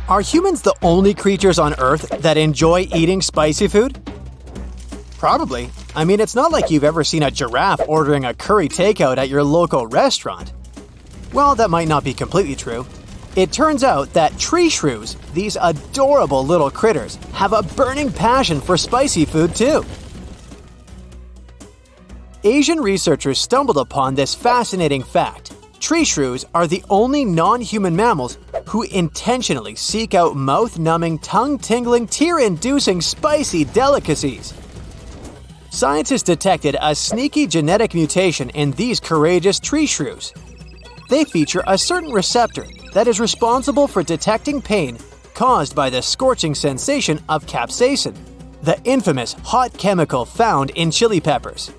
Are humans the only creatures on Earth that enjoy eating spicy food? Probably. I mean, it's not like you've ever seen a giraffe ordering a curry takeout at your local restaurant. Well, that might not be completely true. It turns out that tree shrews, these adorable little critters, have a burning passion for spicy food too. Asian researchers stumbled upon this fascinating fact. Tree shrews are the only non-human mammals who intentionally seek out mouth-numbing, tongue-tingling, tear-inducing spicy delicacies. Scientists detected a sneaky genetic mutation in these courageous tree shrews. They feature a certain receptor that is responsible for detecting pain caused by the scorching sensation of capsaicin, the infamous hot chemical found in chili peppers.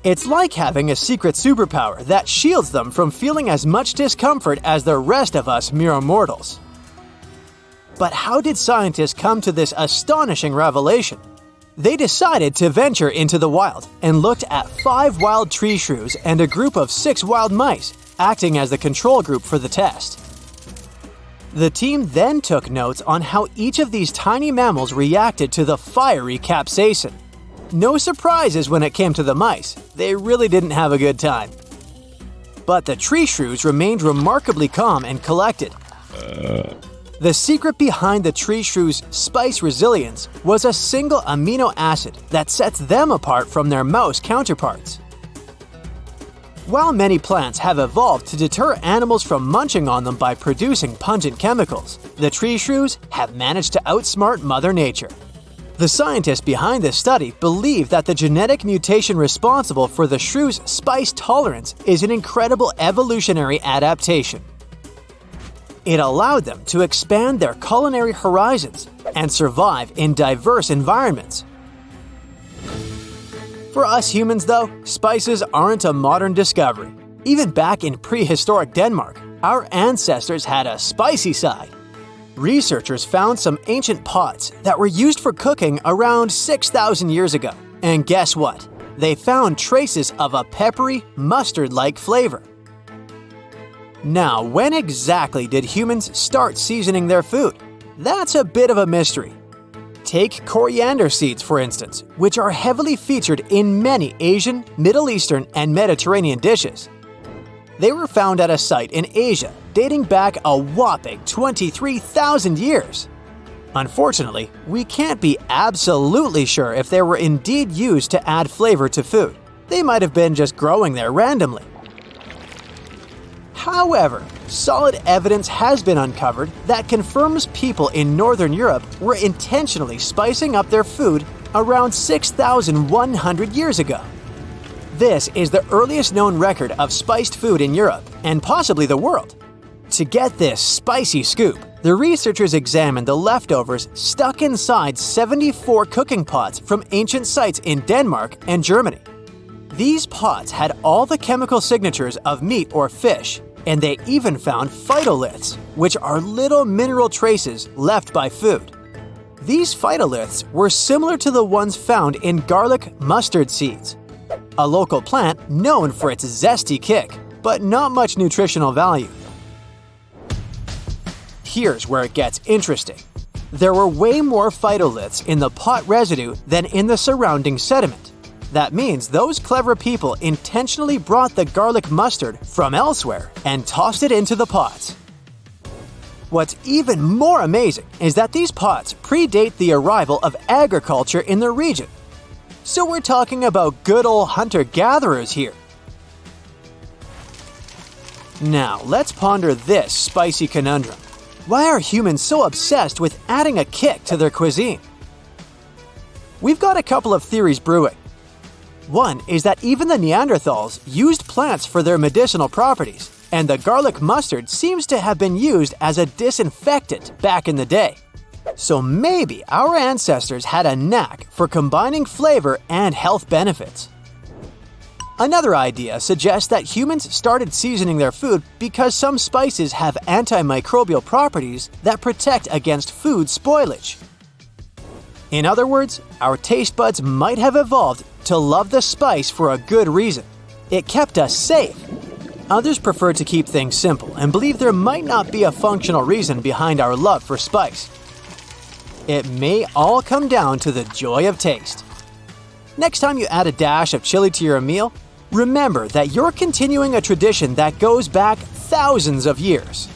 It's like having a secret superpower that shields them from feeling as much discomfort as the rest of us mere mortals. But how did scientists come to this astonishing revelation? They decided to venture into the wild and looked at 5 wild tree shrews and a group of 6 wild mice, acting as the control group for the test. The team then took notes on how each of these tiny mammals reacted to the fiery capsaicin. No surprises when it came to the mice. They really didn't have a good time. But the tree shrews remained remarkably calm and collected. The secret behind the tree shrews' spice resilience was a single amino acid that sets them apart from their mouse counterparts. While many plants have evolved to deter animals from munching on them by producing pungent chemicals, the tree shrews have managed to outsmart Mother Nature. The scientists behind this study believe that the genetic mutation responsible for the shrew's spice tolerance is an incredible evolutionary adaptation. It allowed them to expand their culinary horizons and survive in diverse environments. For us humans, though, spices aren't a modern discovery. Even back in prehistoric Denmark, our ancestors had a spicy side. Researchers found some ancient pots that were used for cooking around 6,000 years ago. And guess what? They found traces of a peppery, mustard-like flavor. Now, when exactly did humans start seasoning their food? That's a bit of a mystery. Take coriander seeds, for instance, which are heavily featured in many Asian, Middle Eastern, and Mediterranean dishes. They were found at a site in Asia dating back a whopping 23,000 years. Unfortunately, we can't be absolutely sure if they were indeed used to add flavor to food. They might have been just growing there randomly. However, solid evidence has been uncovered that confirms people in Northern Europe were intentionally spicing up their food around 6,100 years ago. This is the earliest known record of spiced food in Europe, and possibly the world. To get this spicy scoop, the researchers examined the leftovers stuck inside 74 cooking pots from ancient sites in Denmark and Germany. These pots had all the chemical signatures of meat or fish, and they even found phytoliths, which are little mineral traces left by food. These phytoliths were similar to the ones found in garlic mustard seeds, a local plant known for its zesty kick, but not much nutritional value. Here's where it gets interesting. There were way more phytoliths in the pot residue than in the surrounding sediment. That means those clever people intentionally brought the garlic mustard from elsewhere and tossed it into the pots. What's even more amazing is that these pots predate the arrival of agriculture in the region. So we're talking about good old hunter-gatherers here. Now, let's ponder this spicy conundrum. Why are humans so obsessed with adding a kick to their cuisine? We've got a couple of theories brewing. One is that even the Neanderthals used plants for their medicinal properties, and the garlic mustard seems to have been used as a disinfectant back in the day. So maybe our ancestors had a knack for combining flavor and health benefits. Another idea suggests that humans started seasoning their food because some spices have antimicrobial properties that protect against food spoilage. In other words, our taste buds might have evolved to love the spice for a good reason. It kept us safe. Others prefer to keep things simple and believe there might not be a functional reason behind our love for spice. It may all come down to the joy of taste. Next time you add a dash of chili to your meal, remember that you're continuing a tradition that goes back thousands of years.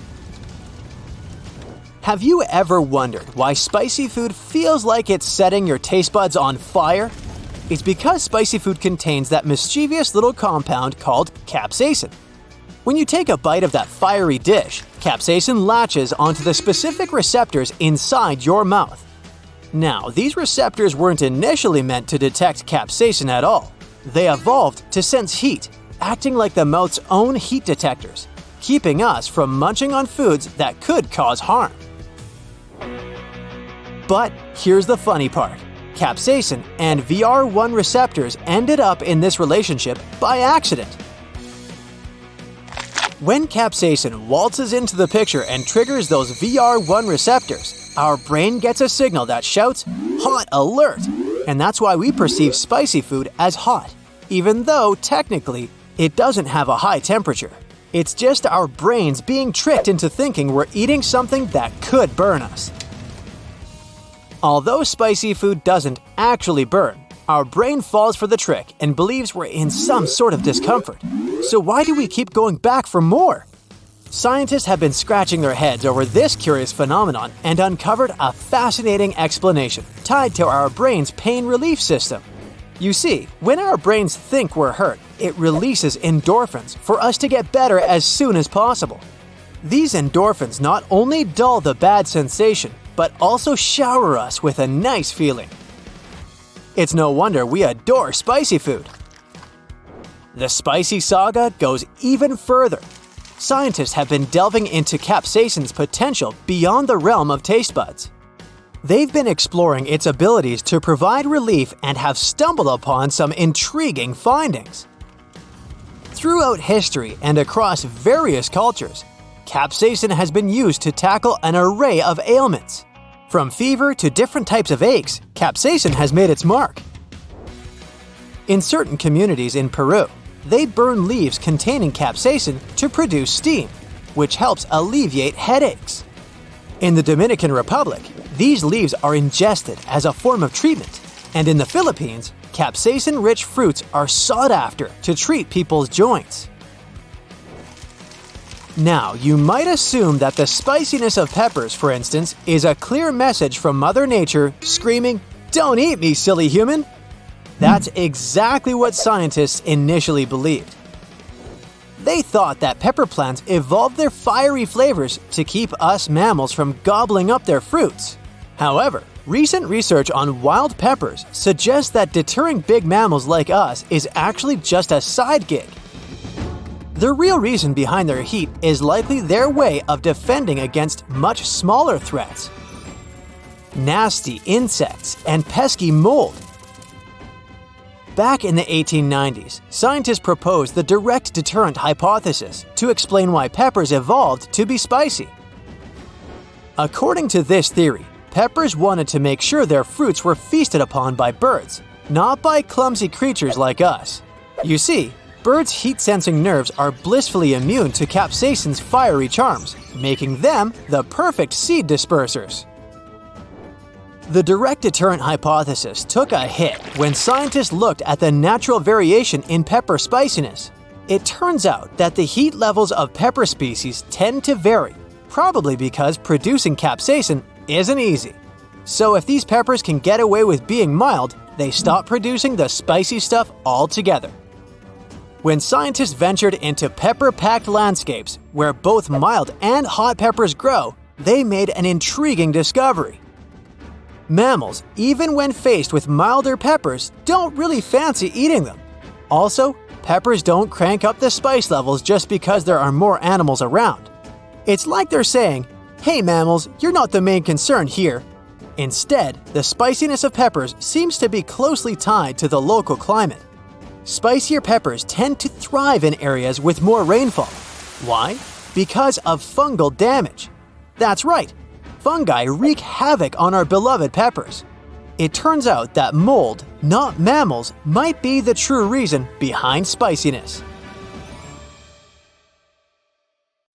Have you ever wondered why spicy food feels like it's setting your taste buds on fire? It's because spicy food contains that mischievous little compound called capsaicin. When you take a bite of that fiery dish, capsaicin latches onto the specific receptors inside your mouth. Now, these receptors weren't initially meant to detect capsaicin at all. They evolved to sense heat, acting like the mouth's own heat detectors, keeping us from munching on foods that could cause harm. But here's the funny part. Capsaicin and VR1 receptors ended up in this relationship by accident. When capsaicin waltzes into the picture and triggers those VR1 receptors, our brain gets a signal that shouts, "Hot alert!" And that's why we perceive spicy food as hot, even though, technically, it doesn't have a high temperature. It's just our brains being tricked into thinking we're eating something that could burn us. Although spicy food doesn't actually burn, our brain falls for the trick and believes we're in some sort of discomfort. So why do we keep going back for more? Scientists have been scratching their heads over this curious phenomenon and uncovered a fascinating explanation tied to our brain's pain relief system. You see, when our brains think we're hurt, it releases endorphins for us to get better as soon as possible. These endorphins not only dull the bad sensation, but also shower us with a nice feeling. It's no wonder we adore spicy food. The spicy saga goes even further. Scientists have been delving into capsaicin's potential beyond the realm of taste buds. They've been exploring its abilities to provide relief and have stumbled upon some intriguing findings. Throughout history and across various cultures, capsaicin has been used to tackle an array of ailments. From fever to different types of aches, capsaicin has made its mark. In certain communities in Peru, they burn leaves containing capsaicin to produce steam, which helps alleviate headaches. In the Dominican Republic, these leaves are ingested as a form of treatment, and in the Philippines, capsaicin-rich fruits are sought after to treat people's joints. Now, you might assume that the spiciness of peppers, for instance, is a clear message from Mother Nature screaming, "Don't eat me, silly human!" That's exactly what scientists initially believed. They thought that pepper plants evolved their fiery flavors to keep us mammals from gobbling up their fruits. However, recent research on wild peppers suggests that deterring big mammals like us is actually just a side gig. The real reason behind their heat is likely their way of defending against much smaller threats. Nasty insects and pesky mold. Back in the 1890s, scientists proposed the direct deterrent hypothesis to explain why peppers evolved to be spicy. According to this theory, peppers wanted to make sure their fruits were feasted upon by birds, not by clumsy creatures like us. You see, birds' heat-sensing nerves are blissfully immune to capsaicin's fiery charms, making them the perfect seed dispersers. The direct deterrent hypothesis took a hit when scientists looked at the natural variation in pepper spiciness. It turns out that the heat levels of pepper species tend to vary, probably because producing capsaicin isn't easy. So if these peppers can get away with being mild, they stop producing the spicy stuff altogether. When scientists ventured into pepper-packed landscapes where both mild and hot peppers grow, they made an intriguing discovery. Mammals, even when faced with milder peppers, don't really fancy eating them. Also, peppers don't crank up the spice levels just because there are more animals around. It's like they're saying, "Hey mammals, you're not the main concern here." Instead, the spiciness of peppers seems to be closely tied to the local climate. Spicier peppers tend to thrive in areas with more rainfall. Why? Because of fungal damage. That's right. Fungi wreak havoc on our beloved peppers. It turns out that mold, not mammals, might be the true reason behind spiciness.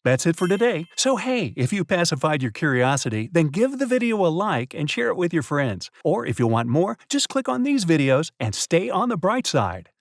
That's it for today. So hey, if you pacified your curiosity, then give the video a like and share it with your friends. Or if you want more, just click on these videos and stay on the bright side.